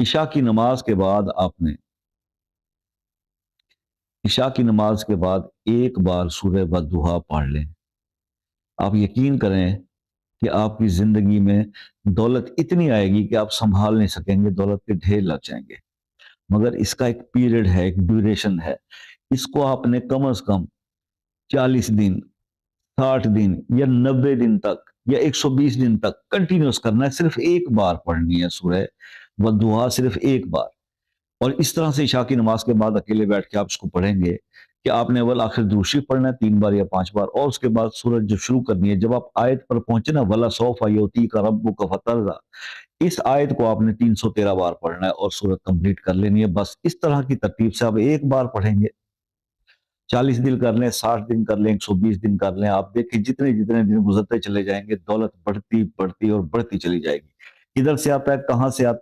عشاء کی نماز کے بعد عشاء کی نماز کے بعد ایک بار سورہ والضحیٰ پڑھ لیں۔ آپ یقین کریں کہ آپ کی زندگی میں دولت اتنی آئے گی کہ آپ سنبھال نہیں سکیں گے، دولت کے ڈھیر لگ جائیں گے۔ مگر اس کا ایک پیریڈ ہے، ایک ڈیوریشن ہے۔ اس کو آپ نے کم از کم 40 دن، 60 دن یا 90 دن تک یا 120 دن تک کنٹینیوس کرنا ہے۔ صرف ایک بار پڑھنی ہے سورہ والضحیٰ، صرف ایک بار۔ اور اس طرح سے عشاء کی نماز کے بعد اکیلے بیٹھ کے آپ اس کو پڑھیں گے کہ آپ نے اول آخر درود شریف پڑھنا ہے 3 بار یا 5 بار، اور اس کے بعد سورج جب شروع کرنی ہے، جب آپ آیت پر پہنچے نا وَلَسَوْفَ يُعْطِيكَ رَبُّكَ فَتَرْضَىٰ، اس آیت کو آپ نے 313 بار پڑھنا ہے اور سورت کمپلیٹ کر لینی ہے۔ بس اس طرح کی ترتیب سے آپ ایک بار پڑھیں گے، 40 دن کر لیں، 60 دن کر لیں، 120 دن کر لیں، آپ دیکھیں جتنے جتنے دن گزرتے چلے جائیں گے دولت بڑھتی بڑھتی اور بڑھتی چلی جائے گی۔ کدھر سے آتا ہے، کہاں سے آتا ہے؟